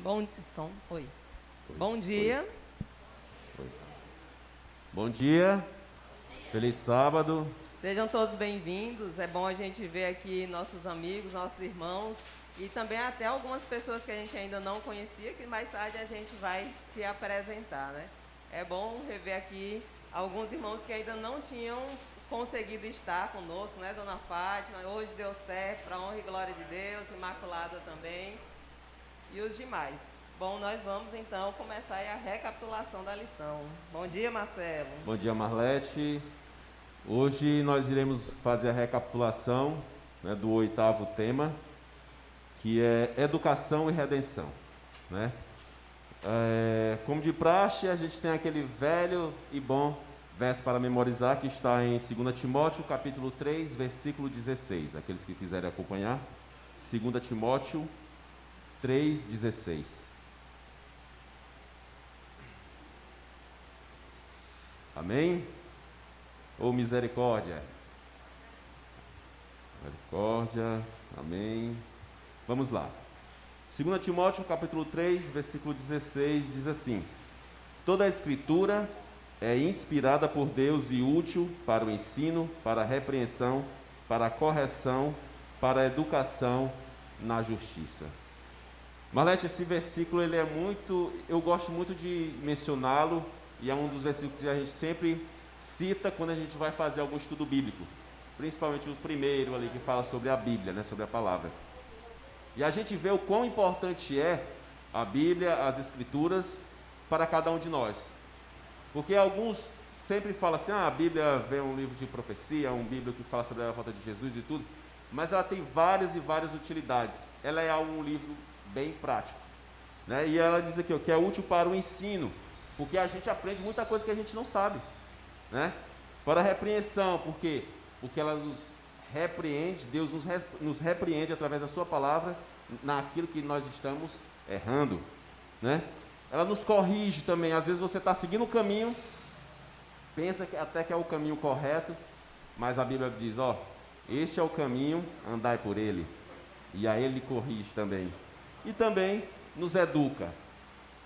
Bom, oi. Bom dia. Oi. Bom dia. Feliz sábado. Sejam todos bem-vindos. É bom a gente ver aqui nossos amigos, nossos irmãos e também até algumas pessoas que a gente ainda não conhecia, que mais tarde a gente vai se apresentar, né? É bom rever aqui alguns irmãos que ainda não tinham conseguido estar conosco, né, Dona Fátima? Hoje deu certo, para a honra e glória de Deus, Imaculada também e os demais. Bom, nós vamos então começar a recapitulação da lição. Bom dia, Marcelo. Bom dia, Marlete. Hoje nós iremos fazer a recapitulação, né, do 8º tema, que é educação e redenção, né? Como de praxe, a gente tem aquele velho e bom verso para memorizar, que está em 2 Timóteo, capítulo 3, versículo 16. Aqueles que quiserem acompanhar, 2 Timóteo 3, 16. Amém? Ou misericórdia? Misericórdia, amém. Vamos lá. 2 Timóteo, capítulo 3, versículo 16, diz assim: toda a escritura é inspirada por Deus e útil para o ensino, para a repreensão, para a correção, para a educação na justiça. Marlete, esse versículo ele é muito, eu gosto muito de mencioná-lo, e é um dos versículos que a gente sempre cita quando a gente vai fazer algum estudo bíblico, principalmente o primeiro ali que fala sobre a Bíblia, né, sobre a palavra. E a gente vê o quão importante é a Bíblia, as Escrituras, para cada um de nós. Porque alguns sempre falam assim, a Bíblia vem um livro de profecia, um Bíblia que fala sobre a volta de Jesus e tudo, mas ela tem várias e várias utilidades. Ela é um livro bem prático, né? E ela diz aqui, ó, que é útil para o ensino, porque a gente aprende muita coisa que a gente não sabe, né? Para a repreensão, porque ela nos repreende, Deus nos repreende através da sua palavra naquilo que nós estamos errando, né? Ela nos corrige também. Às vezes você está seguindo o caminho, pensa que até que é o caminho correto, mas a Bíblia diz, ó, este é o caminho, andai por ele. E aí ele corrige também. E também nos educa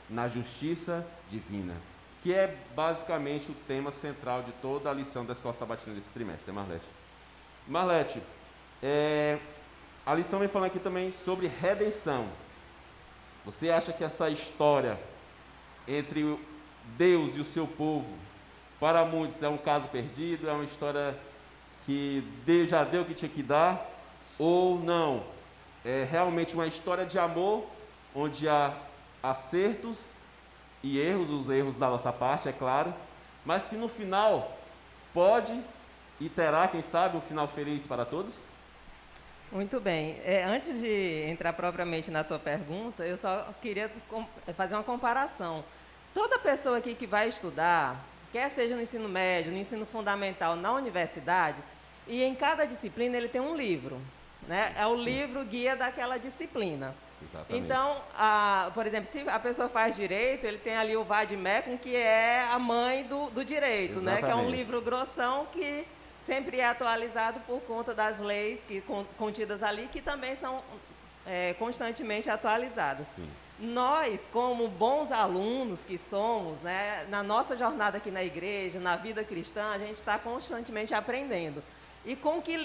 na justiça divina, que é basicamente o tema central de toda a lição da Escola Sabatina desse trimestre, né, Marlete? Marlete, a lição vem falando aqui também sobre redenção. Você acha que essa história entre Deus e o seu povo, para muitos é um caso perdido, é uma história que Deus já deu o que tinha que dar, ou não? É realmente uma história de amor, onde há acertos e erros, os erros da nossa parte, é claro, mas que no final pode e terá, quem sabe, um final feliz para todos? Muito bem. Antes de entrar propriamente na tua pergunta, eu só queria fazer uma comparação. Toda pessoa aqui que vai estudar, quer seja no ensino médio, no ensino fundamental, na universidade, e em cada disciplina ele tem um livro, né? É o Sim. livro guia daquela disciplina. Exatamente. Então, por exemplo, se a pessoa faz direito, ele tem ali o Vademecum, que é a mãe do direito, né? Que é um livro grossão que sempre é atualizado por conta das leis contidas ali, que também são constantemente atualizadas. Sim. Nós, como bons alunos que somos, né, na nossa jornada aqui na igreja, na vida cristã, a gente está constantemente aprendendo. E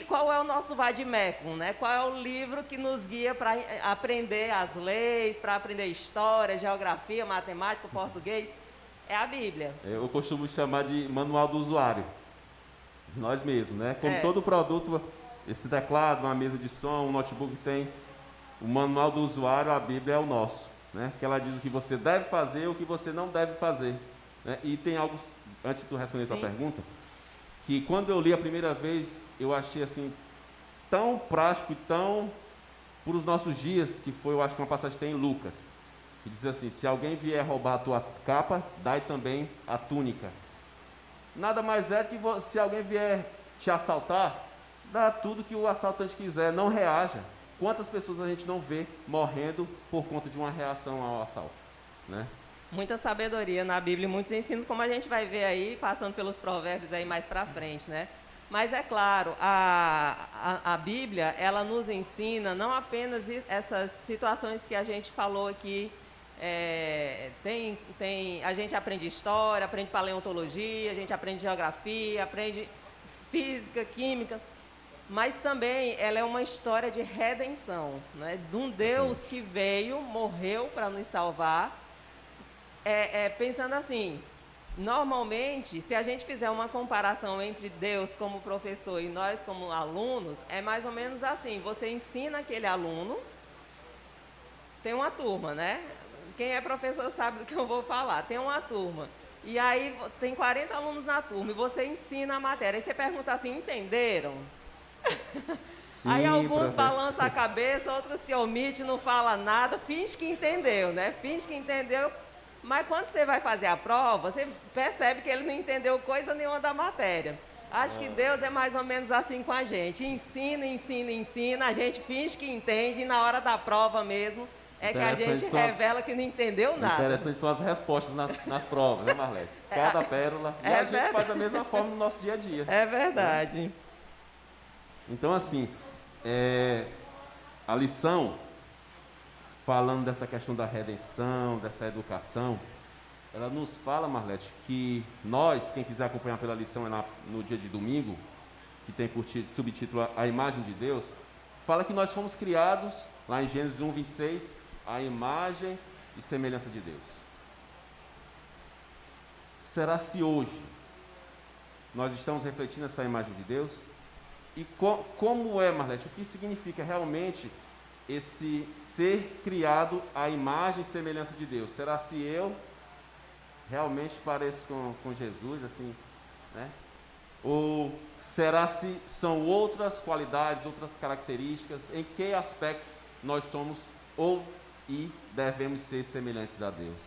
qual é o nosso Vademecum, né? Qual é o livro que nos guia para aprender as leis, para aprender história, geografia, matemática, português? É a Bíblia. Eu costumo chamar de manual do usuário. Nós mesmos, né? Como todo produto, esse teclado, uma mesa de som, um notebook tem o manual do usuário, a Bíblia é o nosso, né? Que ela diz o que você deve fazer e o que você não deve fazer, né? E tem algo, antes de tu responder essa pergunta, que quando eu li a primeira vez, eu achei assim, tão prático e tão para os nossos dias, que foi, eu acho que uma passagem tem em Lucas, que diz assim, se alguém vier roubar a tua capa, dai também a túnica. Nada mais é que se alguém vier te assaltar, dá tudo que o assaltante quiser, não reaja. Quantas pessoas a gente não vê morrendo por conta de uma reação ao assalto, né? Muita sabedoria na Bíblia, muitos ensinos, como a gente vai ver aí, passando pelos provérbios aí mais para frente, né? Mas é claro, a Bíblia, ela nos ensina não apenas essas situações que a gente falou aqui A gente aprende história, aprende paleontologia, a gente aprende geografia, aprende física, química, mas também ela é uma história de redenção, né? De um Deus que veio, morreu para nos salvar. Pensando assim, normalmente, se a gente fizer uma comparação entre Deus como professor e nós como alunos, é mais ou menos assim, você ensina aquele aluno, tem uma turma, né? Quem é professor sabe do que eu vou falar, tem uma turma. E aí tem 40 alunos na turma e você ensina a matéria. Aí você pergunta assim, entenderam? Sim, aí alguns professor. balançam a cabeça, outros se omitem, não fala nada, finge que entendeu, né? Finge que entendeu, mas quando você vai fazer a prova, você percebe que ele não entendeu coisa nenhuma da matéria. Acho que Deus é mais ou menos assim com a gente. Ensina, ensina, ensina, a gente finge que entende e na hora da prova mesmo é que a gente revela que não entendeu nada. Interessantes são as respostas nas provas, né, Marlete? Cada pérola. E a gente faz da mesma forma no nosso dia a dia. É verdade. Né? Então, assim, a lição, falando dessa questão da redenção, dessa educação, ela nos fala, Marlete, que nós, quem quiser acompanhar pela lição no dia de domingo, que tem por subtítulo A Imagem de Deus, fala que nós fomos criados, lá em Gênesis 1, 26, a imagem e semelhança de Deus. Será se hoje nós estamos refletindo essa imagem de Deus? E como é, Marlete, o que significa realmente esse ser criado à imagem e semelhança de Deus? Será se eu realmente pareço com Jesus, assim, né? Ou será se são outras qualidades, outras características, em que aspectos nós somos e devemos ser semelhantes a Deus?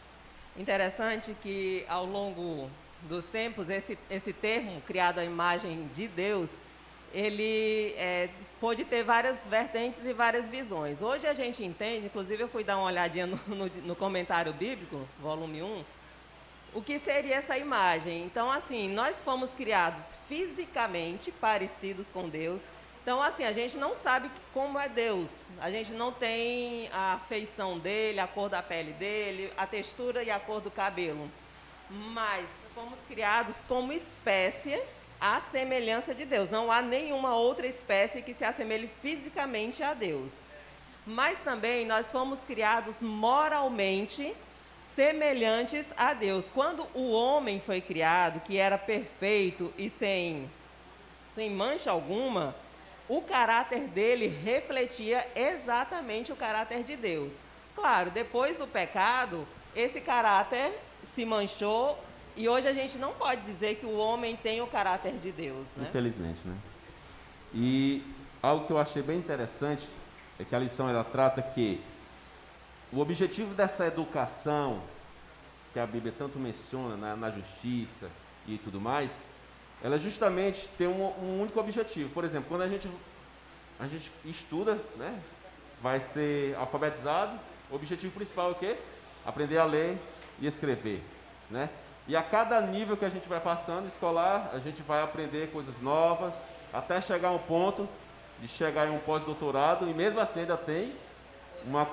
Interessante que ao longo dos tempos, esse termo, criado à imagem de Deus, ele pôde ter várias vertentes e várias visões. Hoje a gente entende, inclusive eu fui dar uma olhadinha no comentário bíblico, volume 1, o que seria essa imagem. Então, assim, nós fomos criados fisicamente parecidos com Deus. Então, assim, a gente não sabe como é Deus. A gente não tem a feição dele, a cor da pele dele, a textura e a cor do cabelo. Mas fomos criados como espécie à semelhança de Deus. Não há nenhuma outra espécie que se assemelhe fisicamente a Deus. Mas também nós fomos criados moralmente semelhantes a Deus. Quando o homem foi criado, que era perfeito e sem mancha alguma, o caráter dele refletia exatamente o caráter de Deus. Claro, depois do pecado, esse caráter se manchou e hoje a gente não pode dizer que o homem tem o caráter de Deus, né? Infelizmente, né? E algo que eu achei bem interessante é que a lição ela trata que o objetivo dessa educação que a Bíblia tanto menciona na justiça e tudo mais, ela justamente tem um único objetivo. Por exemplo, quando a gente estuda, né, vai ser alfabetizado, o objetivo principal é o quê? Aprender a ler e escrever, né? E a cada nível que a gente vai passando escolar, a gente vai aprender coisas novas, até chegar a um ponto de chegar em um pós-doutorado, e mesmo assim ainda tem uma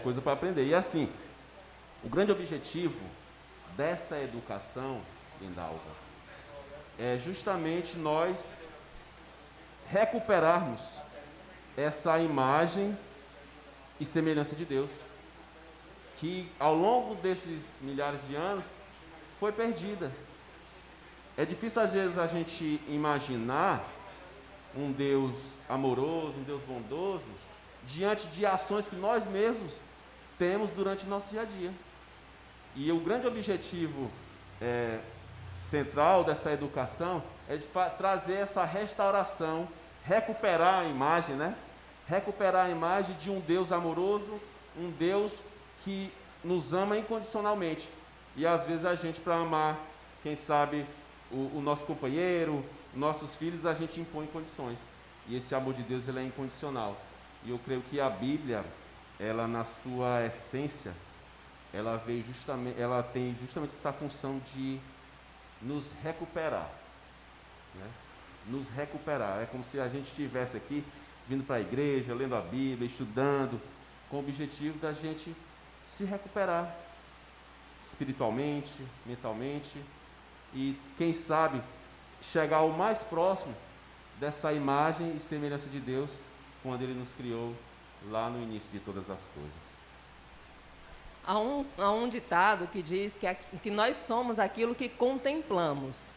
coisa para aprender. E assim, o grande objetivo dessa educação, Lindalva, é justamente nós recuperarmos essa imagem e semelhança de Deus, que ao longo desses milhares de anos foi perdida. É difícil às vezes a gente imaginar um Deus amoroso, um Deus bondoso, diante de ações que nós mesmos temos durante o nosso dia a dia. E o grande objetivo central dessa educação é de trazer essa restauração, recuperar a imagem, né? Recuperar a imagem de um Deus amoroso, um Deus que nos ama incondicionalmente. E às vezes a gente, para amar, quem sabe, o nosso companheiro, nossos filhos, a gente impõe condições. E esse amor de Deus, ele é incondicional. E eu creio que a Bíblia, ela na sua essência, ela tem justamente essa função de nos recuperar, né? Nos recuperar. É como se a gente estivesse aqui, vindo para a igreja, lendo a Bíblia, estudando, com o objetivo da gente se recuperar espiritualmente, mentalmente e, quem sabe, chegar ao mais próximo dessa imagem e semelhança de Deus quando Ele nos criou lá no início de todas as coisas. Há um ditado que diz que nós somos aquilo que contemplamos.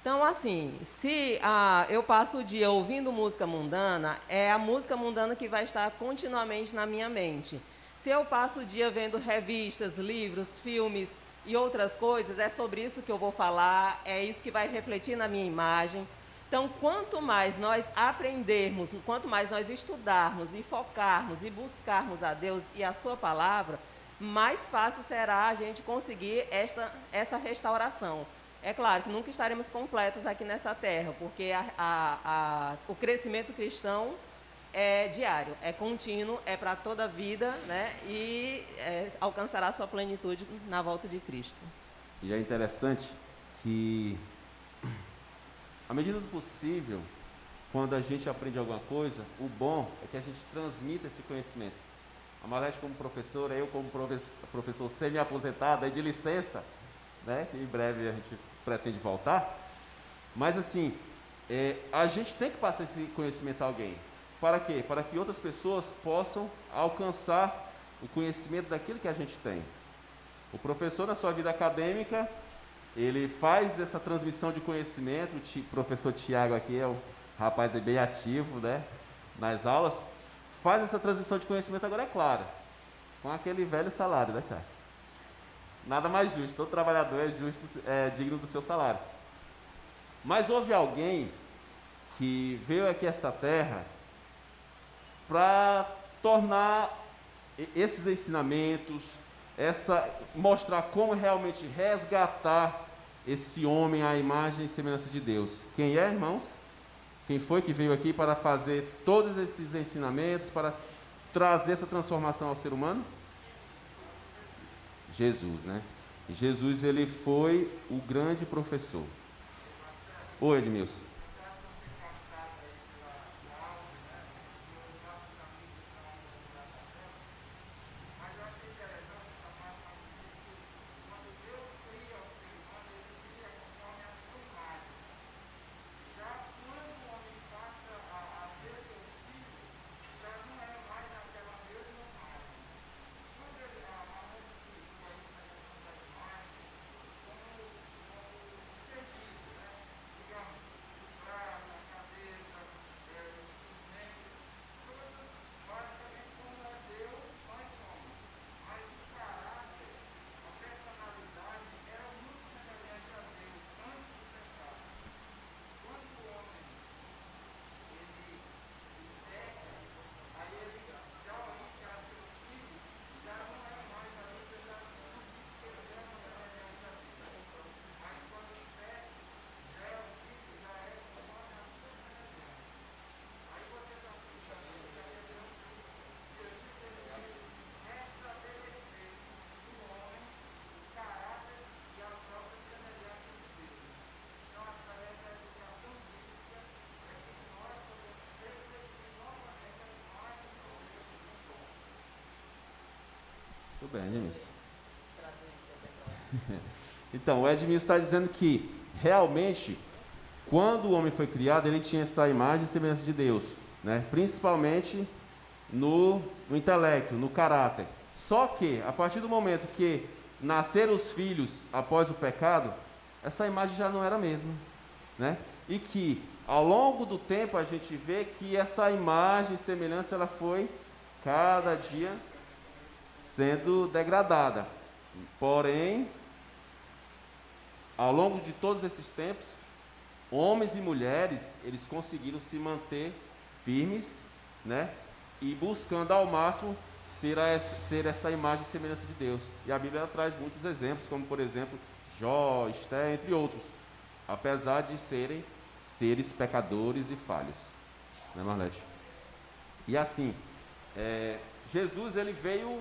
Então, assim, se eu passo o dia ouvindo música mundana, é a música mundana que vai estar continuamente na minha mente. Se eu passo o dia vendo revistas, livros, filmes e outras coisas, é sobre isso que eu vou falar, é isso que vai refletir na minha imagem. Então, quanto mais nós aprendermos, quanto mais nós estudarmos e focarmos e buscarmos a Deus e a sua palavra, mais fácil será a gente conseguir essa restauração. É claro que nunca estaremos completos aqui nessa terra, porque o crescimento cristão é diário, é contínuo, é para toda a vida, né? E alcançará sua plenitude na volta de Cristo. E é interessante que, à medida do possível, quando a gente aprende alguma coisa, o bom é que a gente transmita esse conhecimento. A Marlete como professora, eu como professor semi-aposentado, de licença, né? Em breve a gente pretende voltar. Mas assim, a gente tem que passar esse conhecimento a alguém. Para quê? Para que outras pessoas possam alcançar o conhecimento daquilo que a gente tem. O professor, na sua vida acadêmica, ele faz essa transmissão de conhecimento. O professor Tiago aqui é um rapaz bem ativo, né? Nas aulas. Faz essa transmissão de conhecimento, agora é claro, com aquele velho salário, né, Tiago? Nada mais justo, todo trabalhador é justo, digno do seu salário. Mas houve alguém que veio aqui a esta terra para tornar esses ensinamentos, mostrar como realmente resgatar esse homem à imagem e semelhança de Deus. Quem é, irmãos? Quem foi que veio aqui para fazer todos esses ensinamentos, para trazer essa transformação ao ser humano? Jesus, né? Jesus, ele foi o grande professor. Oi, Edmilson. Tudo bem, Edmilson. Então, o Edmilson está dizendo que, realmente, quando o homem foi criado, ele tinha essa imagem e semelhança de Deus, né? Principalmente no intelecto, no caráter. Só que, a partir do momento que nasceram os filhos após o pecado, essa imagem já não era a mesma, né? E que, ao longo do tempo, a gente vê que essa imagem e semelhança, ela foi cada dia sendo degradada. Porém, ao longo de todos esses tempos, homens e mulheres, eles conseguiram se manter firmes, né? E buscando ao máximo ser essa imagem e semelhança de Deus. E a Bíblia traz muitos exemplos, como por exemplo, Jó, Esté, entre outros, apesar de serem seres pecadores e falhos. Né, Marlete? E assim, Jesus, ele veio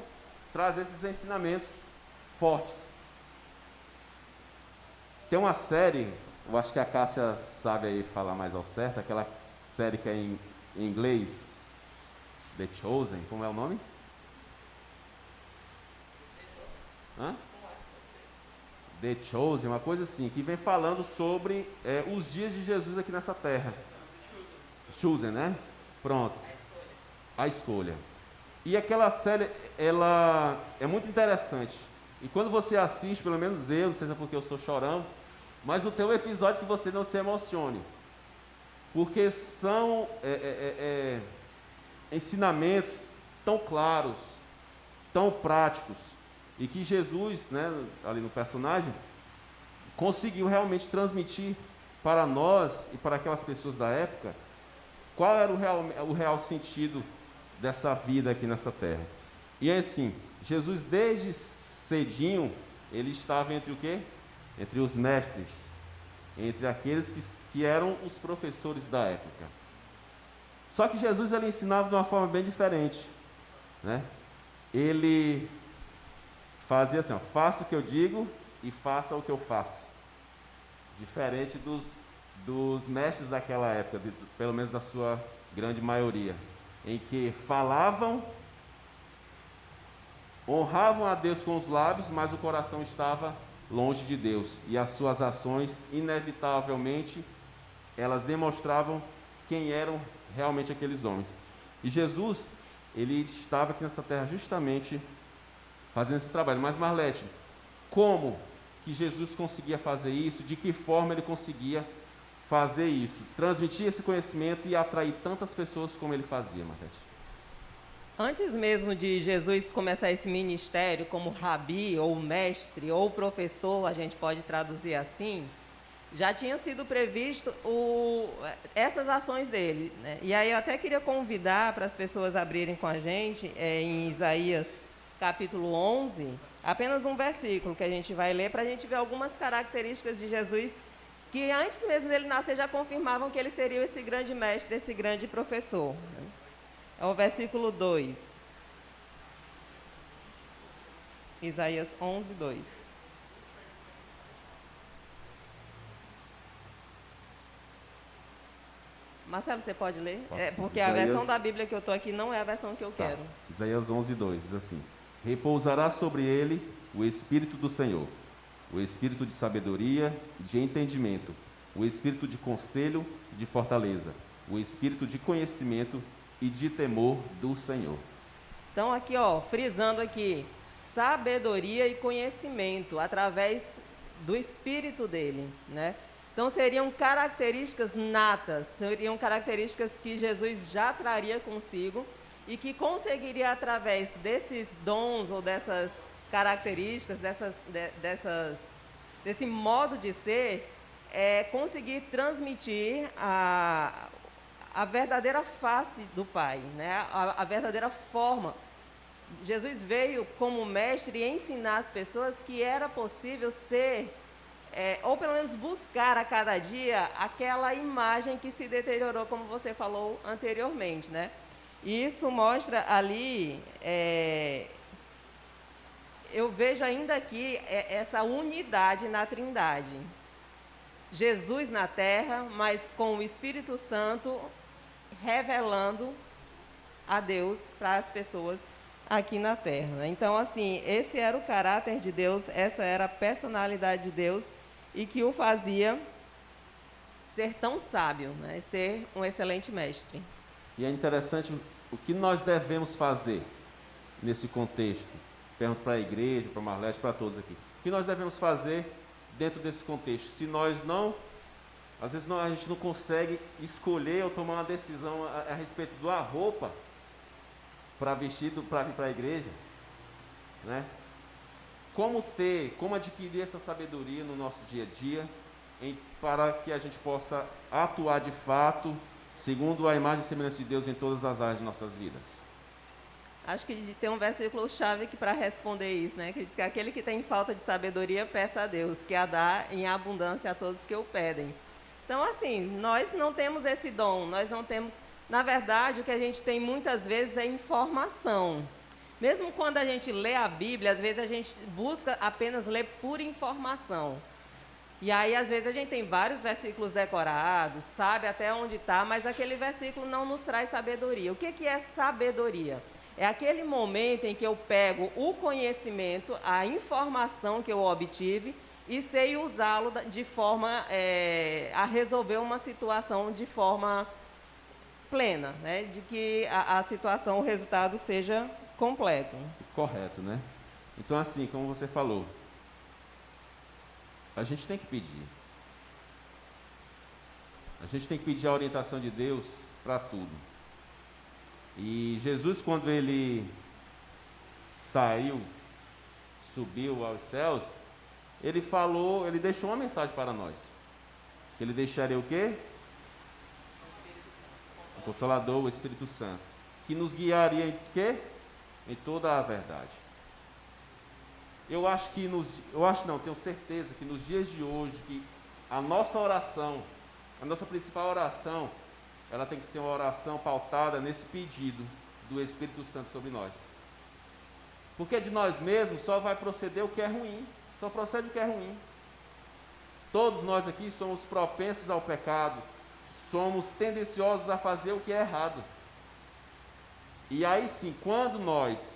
trazer esses ensinamentos fortes. Tem uma série, eu acho que a Cássia sabe aí falar mais ao certo, aquela série que é em inglês, The Chosen, como é o nome? Hã? The Chosen, uma coisa assim, que vem falando sobre os dias de Jesus aqui nessa terra. Chosen, né? Pronto. A escolha. E aquela série, ela é muito interessante. E quando você assiste, pelo menos eu, não sei se é porque eu sou chorão, mas não tem um episódio que você não se emocione. Porque são ensinamentos tão claros, tão práticos, e que Jesus, né, ali no personagem, conseguiu realmente transmitir para nós e para aquelas pessoas da época qual era o real sentido dessa vida aqui nessa terra. E assim, Jesus desde cedinho, ele estava entre o quê? Entre os mestres, entre aqueles que eram os professores da época. Só que Jesus, ele ensinava de uma forma bem diferente, né? Ele fazia assim, ó, faça o que eu digo e faça o que eu faço. Diferente dos mestres daquela época, pelo menos da sua grande maioria, em que falavam, honravam a Deus com os lábios, mas o coração estava longe de Deus. E as suas ações, inevitavelmente, elas demonstravam quem eram realmente aqueles homens. E Jesus, ele estava aqui nessa terra justamente fazendo esse trabalho. Mas Marlete, como que Jesus conseguia fazer isso? De que forma ele conseguia fazer isso? Transmitir esse conhecimento e atrair tantas pessoas como ele fazia, Marlete? Antes mesmo de Jesus começar esse ministério como rabi, ou mestre, ou professor, a gente pode traduzir assim, já tinha sido previsto essas ações dele, né? E aí eu até queria convidar para as pessoas abrirem com a gente, em Isaías capítulo 11, apenas um versículo que a gente vai ler para a gente ver algumas características de Jesus que antes mesmo dele nascer já confirmavam que ele seria esse grande mestre, esse grande professor, né? É o versículo 2. Isaías 11, 2. Marcelo, você pode ler? Posso. Porque Isaías... a versão da Bíblia que eu estou aqui não é a versão que eu quero. Isaías 11, 2 diz assim: repousará sobre ele o Espírito do Senhor, o Espírito de sabedoria e de entendimento, o Espírito de conselho e de fortaleza, o Espírito de conhecimento e de temor do Senhor. Então aqui, ó, frisando aqui, sabedoria e conhecimento através do Espírito dele, né? Então seriam características natas, seriam características que Jesus já traria consigo e que conseguiria através desses dons ou dessas características, desse modo de ser, conseguir transmitir a verdadeira face do Pai, né? A verdadeira forma. Jesus veio como mestre ensinar as pessoas que era possível ser, ou pelo menos buscar a cada dia aquela imagem que se deteriorou, como você falou anteriormente, né? E isso mostra ali, eu vejo ainda aqui essa unidade na Trindade. Jesus na terra, mas com o Espírito Santo revelando a Deus para as pessoas aqui na terra. Então, assim, esse era o caráter de Deus, essa era a personalidade de Deus e que o fazia ser tão sábio, né? Ser um excelente mestre. E é interessante o que nós devemos fazer nesse contexto. Pergunto para a igreja, para a Marlete, para todos aqui. O que nós devemos fazer dentro desse contexto? Se nós não, às vezes a gente não consegue escolher ou tomar uma decisão a respeito de uma roupa para vestir, para vir para a igreja, né? Como adquirir essa sabedoria no nosso dia a dia, para que a gente possa atuar de fato, segundo a imagem e semelhança de Deus em todas as áreas de nossas vidas? Acho que tem um versículo-chave para responder isso, né? Que diz que aquele que tem falta de sabedoria, peça a Deus, que a dá em abundância a todos que o pedem. Então, assim, nós não temos esse dom, nós não temos... Na verdade, o que a gente tem muitas vezes é informação. Mesmo quando a gente lê a Bíblia, às vezes a gente busca apenas ler por informação. E aí, às vezes, a gente tem vários versículos decorados, sabe até onde está, mas aquele versículo não nos traz sabedoria. O que é sabedoria? É aquele momento em que eu pego o conhecimento, a informação que eu obtive e sei usá-lo de forma a resolver uma situação de forma plena, né? De que a situação, o resultado seja completo. Correto, né? Então, assim, como você falou, a gente tem que pedir. A gente tem que pedir a orientação de Deus para tudo. E Jesus, quando ele saiu, subiu aos céus, ele falou, ele deixou uma mensagem para nós. Que ele deixaria o quê? O Consolador, o Espírito Santo. Que nos guiaria em quê? Em toda a verdade. Tenho certeza que nos dias de hoje, que a nossa oração, a nossa principal oração, ela tem que ser uma oração pautada nesse pedido do Espírito Santo sobre nós. Porque de nós mesmos só vai proceder o que é ruim, só procede o que é ruim. Todos nós aqui somos propensos ao pecado, somos tendenciosos a fazer o que é errado. E aí sim, quando nós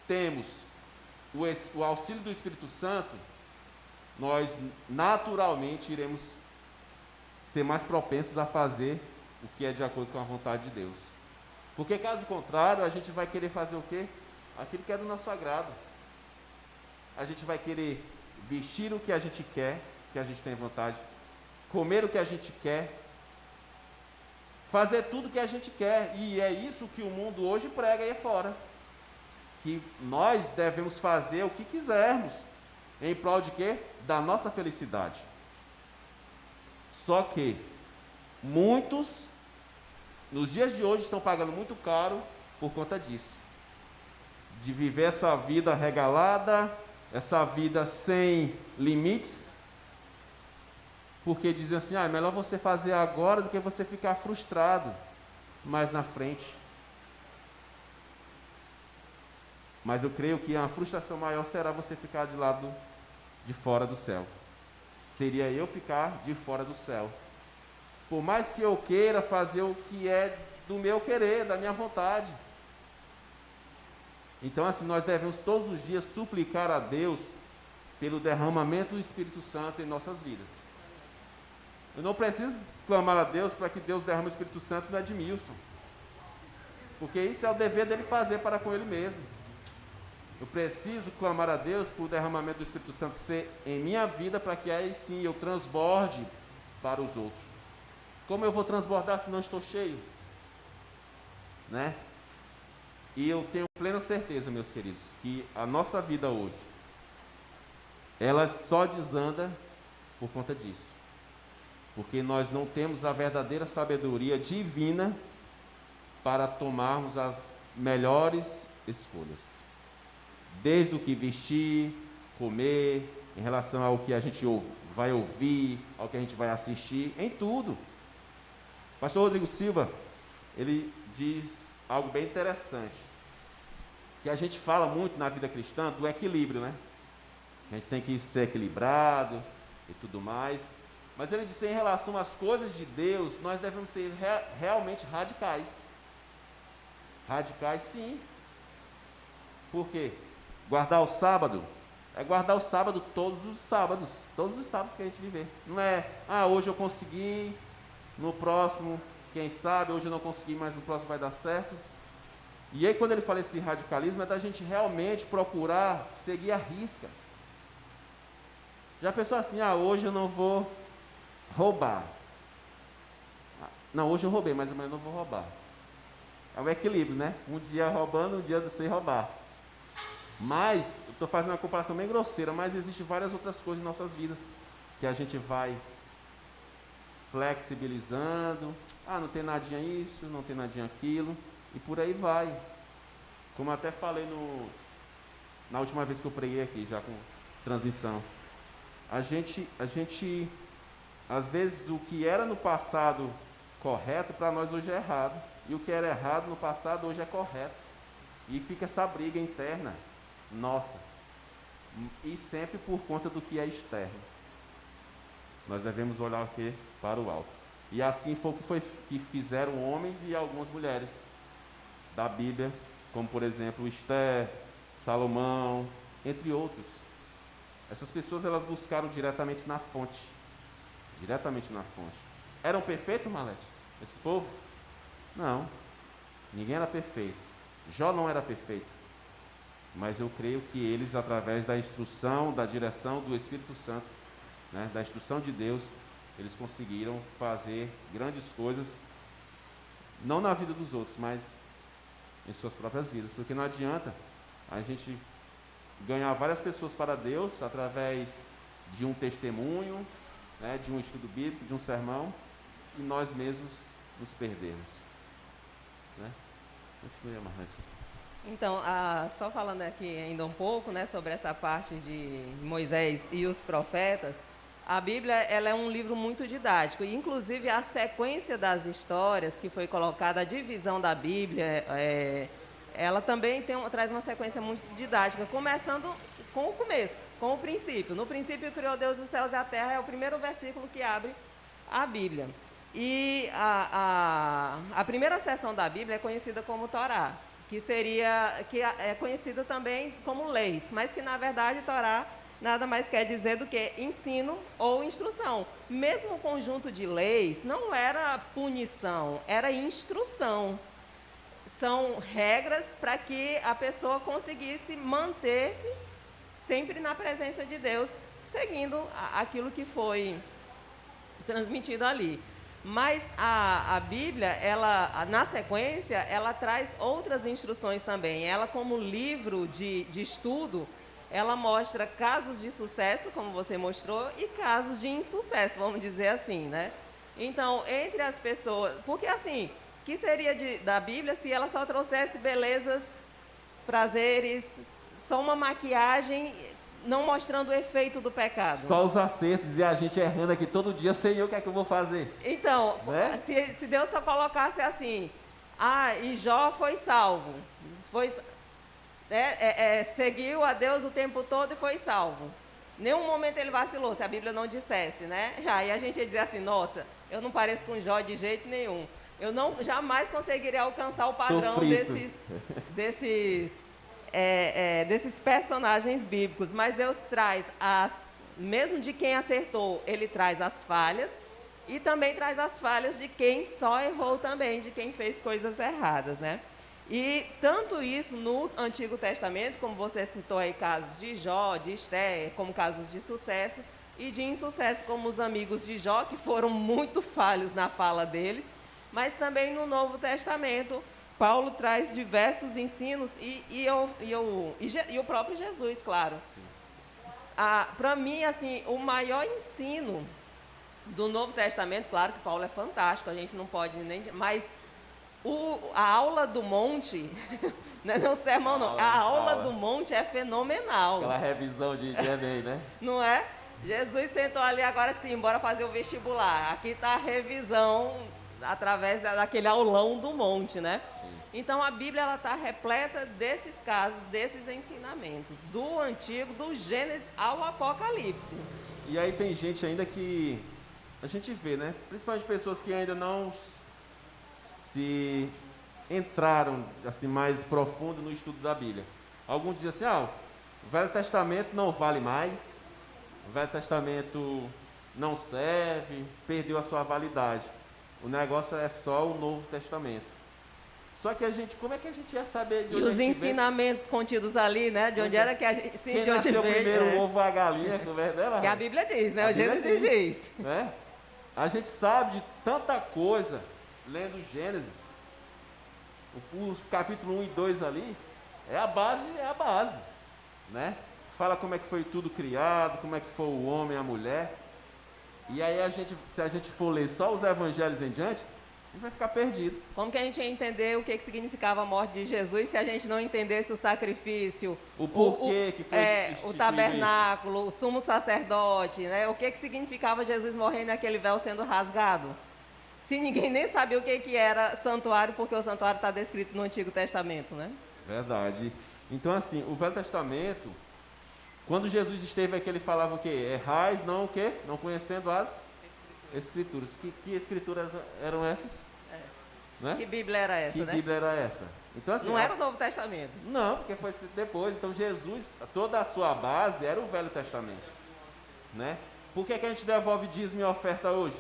temos o auxílio do Espírito Santo, nós naturalmente iremos ser mais propensos a fazer o que é de acordo com a vontade de Deus. Porque caso contrário, a gente vai querer fazer o quê? Aquilo que é do nosso agrado. A gente vai querer vestir o que a gente quer, que a gente tem vontade, comer o que a gente quer, fazer tudo o que a gente quer. E é isso que o mundo hoje prega aí fora. Que nós devemos fazer o que quisermos, em prol de quê? Da nossa felicidade. Só que muitos, nos dias de hoje, estão pagando muito caro por conta disso. De viver essa vida regalada, essa vida sem limites, porque dizem assim, é melhor você fazer agora do que você ficar frustrado mais na frente. Mas eu creio que a frustração maior será você ficar de lado de fora do céu. Seria eu ficar de fora do céu. Por mais que eu queira fazer o que é do meu querer, da minha vontade. Então, assim, nós devemos todos os dias suplicar a Deus pelo derramamento do Espírito Santo em nossas vidas. Eu não preciso clamar a Deus para que Deus derrame o Espírito Santo no Edmilson. Porque isso é o dever dele fazer para com ele mesmo. Eu preciso clamar a Deus por o derramamento do Espírito Santo ser em minha vida, para que aí sim eu transborde para os outros. Como eu vou transbordar se não estou cheio? Né? E eu tenho plena certeza, meus queridos, que a nossa vida hoje, ela só desanda por conta disso. Porque nós não temos a verdadeira sabedoria divina para tomarmos as melhores escolhas. Desde o que vestir, comer, em relação ao que a gente vai ouvir, ao que a gente vai assistir, em tudo. Pastor Rodrigo Silva, ele diz algo bem interessante, que a gente fala muito na vida cristã do equilíbrio, né? A gente tem que ser equilibrado e tudo mais. Mas ele disse, em relação às coisas de Deus, nós devemos ser realmente radicais. Radicais, sim. Por quê? Guardar o sábado é guardar o sábado todos os sábados que a gente viver. Não é, hoje eu consegui, no próximo, quem sabe, hoje eu não consegui, mas no próximo vai dar certo. E aí quando ele fala esse radicalismo, é da gente realmente procurar seguir a risca. Já pensou assim, hoje eu não vou roubar. Não, hoje eu roubei, mas amanhã eu não vou roubar. É um equilíbrio, né? Um dia roubando, um dia sem roubar. Mas, eu estou fazendo uma comparação bem grosseira, mas existem várias outras coisas em nossas vidas que a gente vai flexibilizando. Não tem nadinha isso, não tem nadinha aquilo, e por aí vai. Como eu até falei na última vez que eu preguei aqui, já com transmissão. A gente, às vezes, o que era no passado correto, para nós hoje é errado. E o que era errado no passado, hoje é correto. E fica essa briga interna. Nossa, e sempre por conta do que é externo. Nós devemos olhar o que? Para o alto. E assim foi o que fizeram homens e algumas mulheres da Bíblia como por exemplo Esther, Salomão, entre outros. Essas pessoas elas buscaram diretamente na fonte. Diretamente na fonte. Eram perfeitos, Malete? Esse povo? Não. Ninguém era perfeito. Jó não era perfeito. Mas eu creio que eles, através da instrução, da direção do Espírito Santo, né, da instrução de Deus, eles conseguiram fazer grandes coisas, não na vida dos outros, mas em suas próprias vidas. Porque não adianta a gente ganhar várias pessoas para Deus através de um testemunho, né, de um estudo bíblico, de um sermão, e nós mesmos nos perdermos. Né? Continue, Marlete. Então, só falando aqui ainda um pouco, né, sobre essa parte de Moisés e os profetas, a Bíblia ela é um livro muito didático, e inclusive a sequência das histórias que foi colocada, a divisão da Bíblia, ela também traz uma sequência muito didática, começando com o começo, com o princípio. No princípio criou Deus os céus e a terra, é o primeiro versículo que abre a Bíblia. E a primeira seção da Bíblia é conhecida como Torá, que é conhecida também como leis, mas que na verdade Torá nada mais quer dizer do que ensino ou instrução. Mesmo o conjunto de leis não era punição, era instrução. São regras para que a pessoa conseguisse manter-se sempre na presença de Deus, seguindo aquilo que foi transmitido ali. Mas a Bíblia, na sequência, ela traz outras instruções também. Ela, como livro de estudo, ela mostra casos de sucesso, como você mostrou, e casos de insucesso, vamos dizer assim, né? Então, entre as pessoas... Porque, assim, que seria da Bíblia se ela só trouxesse belezas, prazeres, só uma maquiagem, não mostrando o efeito do pecado? Só os acertos e a gente errando aqui todo dia, Senhor, o que é que eu vou fazer? Então, né? se Deus só colocasse assim, e Jó foi salvo, seguiu a Deus o tempo todo e foi salvo. Nenhum momento ele vacilou, se a Bíblia não dissesse, né? Aí a gente ia dizer assim, nossa, eu não pareço com Jó de jeito nenhum. Eu jamais conseguiria alcançar o padrão desses personagens bíblicos. Mas Deus traz, mesmo de quem acertou, ele traz as falhas, e também traz as falhas de quem só errou também, de quem fez coisas erradas, né? E tanto isso no Antigo Testamento, como você citou aí casos de Jó, de Esther, como casos de sucesso, e de insucesso, como os amigos de Jó, que foram muito falhos na fala deles, mas também no Novo Testamento, Paulo traz diversos ensinos, e o próprio Jesus, claro. Para mim, assim, o maior ensino do Novo Testamento, claro que Paulo é fantástico, a gente não pode nem... Mas a aula do monte, não é o sermão não, a aula do monte é fenomenal. Aquela revisão de Enem, né? Não é? Jesus sentou ali, agora sim, bora fazer o vestibular. Aqui está a revisão através daquele aulão do monte, né? Sim. Então a Bíblia ela está repleta desses casos, desses ensinamentos, do Antigo, do Gênesis ao Apocalipse. E aí tem gente ainda que a gente vê, né? Principalmente pessoas que ainda não se entraram assim mais profundo no estudo da Bíblia. Alguns dizem assim, o Velho Testamento não vale mais, o Velho Testamento não serve, perdeu a sua validade. O negócio é só o Novo Testamento. Só que como é que a gente ia saber de onde os ensinamentos contidos ali, né? De onde era que a gente... Sim, quem nasceu primeiro, o ovo ou a galinha, né? Que a Bíblia diz, né? O Gênesis diz. Né? A gente sabe de tanta coisa lendo Gênesis. Os capítulo 1 e 2 ali, é a base, né? Fala como é que foi tudo criado, como é que foi o homem e a mulher. E aí se a gente for ler só os evangelhos em diante, a gente vai ficar perdido. Como que a gente ia entender o que significava a morte de Jesus se a gente não entendesse o sacrifício, o porquê que foi o tabernáculo, isso, o sumo sacerdote, né? O que significava Jesus morrer naquele véu sendo rasgado? Se ninguém nem sabia o que era santuário, porque o santuário está descrito no Antigo Testamento, né? Verdade. Então, assim, o Velho Testamento, quando Jesus esteve aqui, ele falava o quê? Errais, não o quê? Não conhecendo as Escrituras. Que escrituras eram essas? Né? Que Bíblia era essa, Que né? Bíblia era essa? Então, assim, Não era o Novo Testamento. não, porque foi escrito depois. Então Jesus, toda a sua base era o Velho Testamento, né? Por que a gente devolve dízimo e oferta hoje?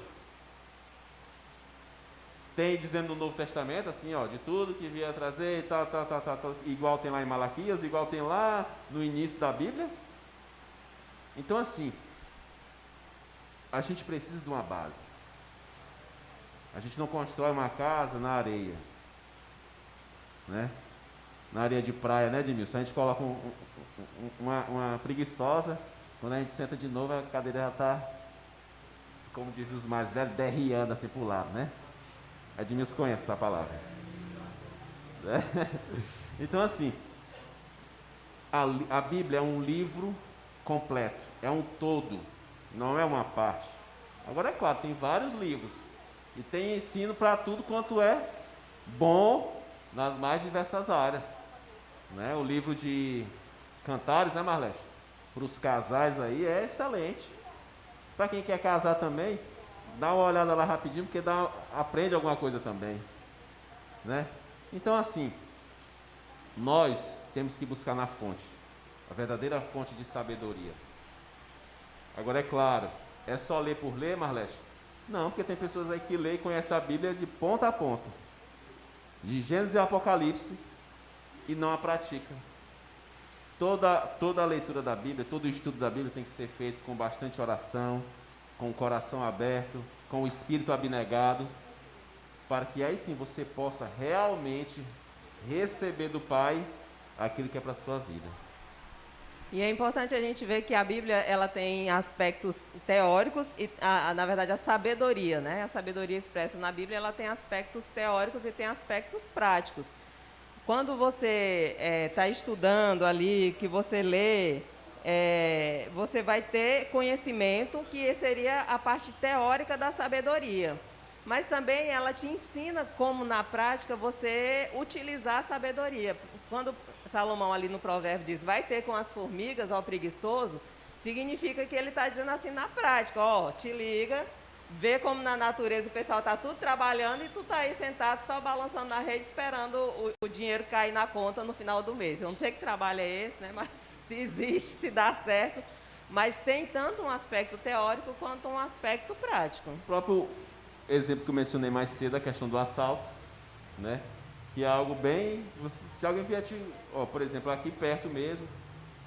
Tem dizendo no Novo Testamento, assim, ó, de tudo que vier trazer, tal, igual tem lá em Malaquias, igual tem lá no início da Bíblia. Então, assim, a gente precisa de uma base. A gente não constrói uma casa na areia, né? Na areia de praia, né, Edmilson? A gente coloca uma preguiçosa, quando a gente senta de novo, a cadeira já está, como dizem os mais velhos, derriando assim para o lado, né? Edmilson conhece essa palavra. Então, assim, a Bíblia é um livro completo, é um todo, não é uma parte. Agora, é claro, tem vários livros e tem ensino para tudo quanto é bom nas mais diversas áreas, né? O livro de Cantares, né, Marlete? Para os casais aí é excelente. Para quem quer casar também, dá uma olhada lá rapidinho, porque aprende alguma coisa também, né? Então, assim, nós temos que buscar na fonte, a verdadeira fonte de sabedoria. Agora, é claro, é só ler por ler, Marlete? Não, porque tem pessoas aí que lêem e conhecem a Bíblia de ponta a ponta, de Gênesis e Apocalipse, e não a praticam. Toda a leitura da Bíblia, todo o estudo da Bíblia tem que ser feito com bastante oração, com o coração aberto, com o espírito abnegado, para que aí sim você possa realmente receber do Pai aquilo que é para a sua vida. E é importante a gente ver que a Bíblia ela tem aspectos teóricos e, na verdade, a sabedoria, né? A sabedoria expressa na Bíblia ela tem aspectos teóricos e tem aspectos práticos. Quando você está estudando ali, que você lê, você vai ter conhecimento, que seria a parte teórica da sabedoria. Mas também ela te ensina como, na prática, você utilizar a sabedoria. Quando Salomão ali no provérbio diz, vai ter com as formigas ao preguiçoso, significa que ele está dizendo assim na prática, ó, te liga, vê como na natureza o pessoal está tudo trabalhando e tu está aí sentado só balançando na rede esperando o dinheiro cair na conta no final do mês. Eu não sei que trabalho é esse, né? Mas se existe, se dá certo. Mas tem tanto um aspecto teórico quanto um aspecto prático. O próprio exemplo que eu mencionei mais cedo, a questão do assalto, né? Que é algo bem... Se alguém vier te... Ó, por exemplo, aqui perto mesmo,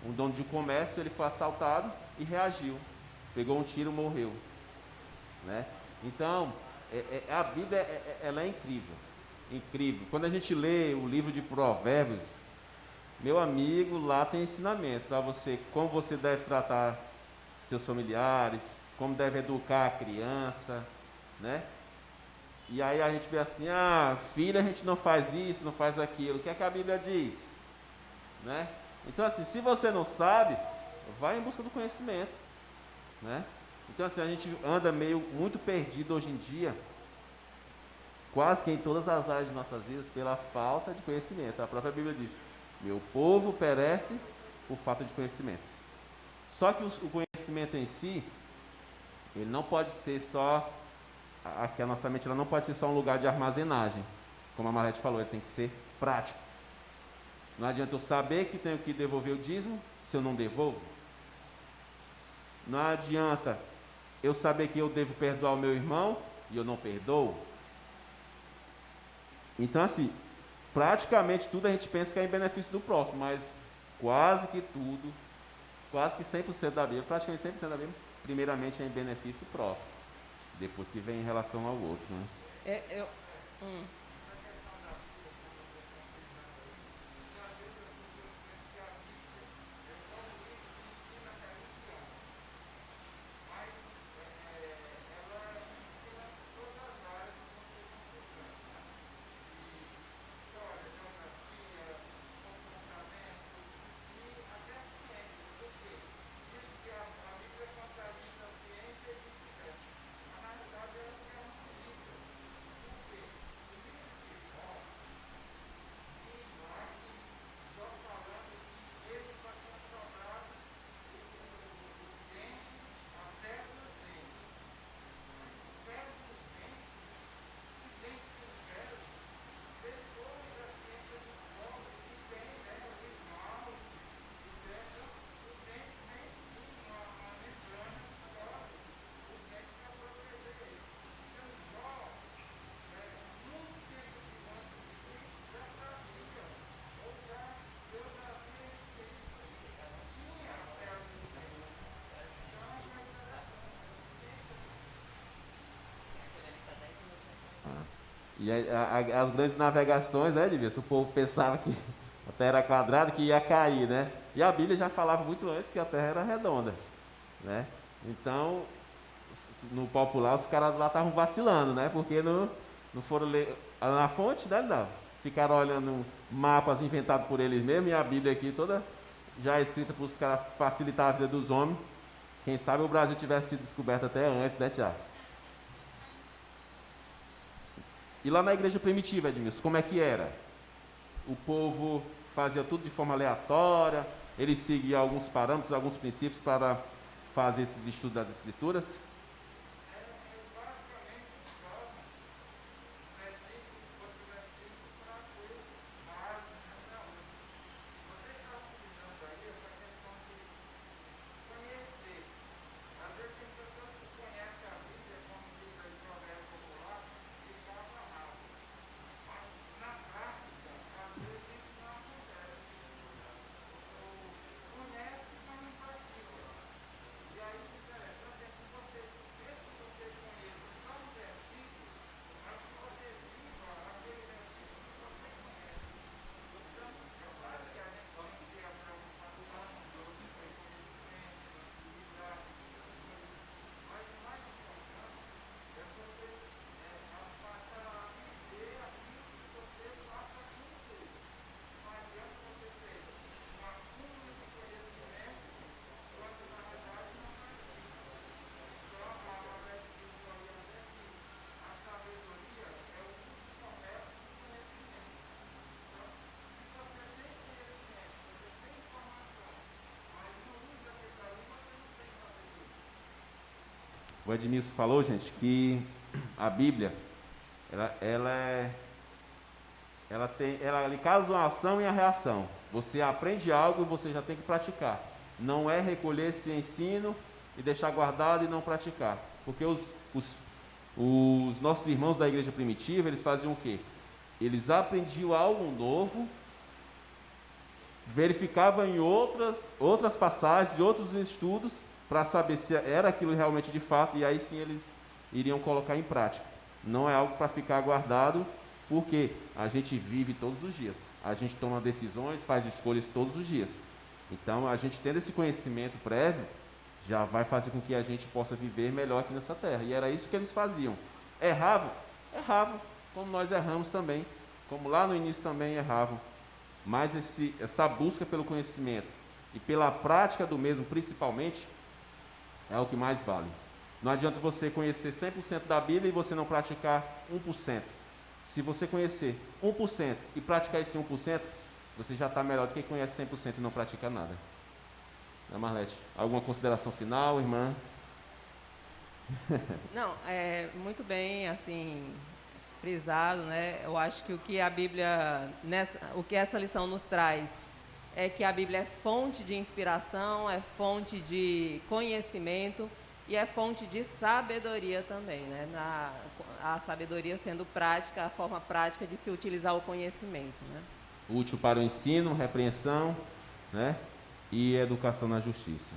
um dono de um comércio, ele foi assaltado e reagiu. Pegou um tiro e morreu. Né? Então, a Bíblia ela é incrível, incrível. Quando a gente lê o livro de Provérbios, meu amigo, lá tem ensinamento para você, como você deve tratar seus familiares, como deve educar a criança, né? E aí a gente vê assim, filho, a gente não faz isso, não faz aquilo. O que é que a Bíblia diz? Né? Então, assim, se você não sabe, vai em busca do conhecimento, né? Então, assim, a gente anda muito perdido hoje em dia, quase que em todas as áreas de nossas vidas, pela falta de conhecimento. A própria Bíblia diz, meu povo perece por falta de conhecimento. Só que o conhecimento em si, ele não pode ser só, aqui a nossa mente ela não pode ser só um lugar de armazenagem. Como a Marlete falou, ele tem que ser prático. Não adianta eu saber que tenho que devolver o dízimo, se eu não devolvo. Não adianta eu saber que eu devo perdoar o meu irmão e eu não perdoo. Então, assim, praticamente tudo a gente pensa que é em benefício do próximo, mas quase que tudo, quase que 100% da Bíblia, praticamente 100% da Bíblia, primeiramente é em benefício próprio, depois que vem em relação ao outro, né? E as grandes navegações, né, Edmilson? O povo pensava que a Terra era quadrada, que ia cair, né? E a Bíblia já falava muito antes que a Terra era redonda, né? Então, no popular, os caras lá estavam vacilando, né? Porque não foram ler na fonte, né? Não. Ficaram olhando mapas inventados por eles mesmos e a Bíblia aqui toda já escrita para os caras facilitar a vida dos homens. Quem sabe o Brasil tivesse sido descoberto até antes, né, Tiago? E lá na igreja primitiva, Edmilson, como é que era? O povo fazia tudo de forma aleatória, eles seguiam alguns parâmetros, alguns princípios para fazer esses estudos das Escrituras? O Edmilson falou, gente, que a Bíblia, ela casa uma ação e a reação. Você aprende algo e você já tem que praticar. Não é recolher esse ensino e deixar guardado e não praticar. Porque os nossos irmãos da igreja primitiva, eles faziam o quê? Eles aprendiam algo novo, verificavam em outras passagens, de outros estudos, para saber se era aquilo realmente de fato, e aí sim eles iriam colocar em prática. Não é algo para ficar guardado, porque a gente vive todos os dias. A gente toma decisões, faz escolhas todos os dias. Então, a gente tendo esse conhecimento prévio, já vai fazer com que a gente possa viver melhor aqui nessa terra. E era isso que eles faziam. Erravam? Erravam, como nós erramos também. Como lá no início também erravam. Mas essa busca pelo conhecimento e pela prática do mesmo, principalmente, é o que mais vale. Não adianta você conhecer 100% da Bíblia e você não praticar 1%. Se você conhecer 1% e praticar esse 1%, você já está melhor do que quem conhece 100% e não pratica nada. Né, Marlete? Alguma consideração final, irmã? Não, muito bem, assim, frisado, né? Eu acho que o que a Bíblia, o que essa lição nos traz é que a Bíblia é fonte de inspiração, é fonte de conhecimento e é fonte de sabedoria também, né? A sabedoria sendo prática, a forma prática de se utilizar o conhecimento, né? Útil para o ensino, repreensão, né? E educação na justiça.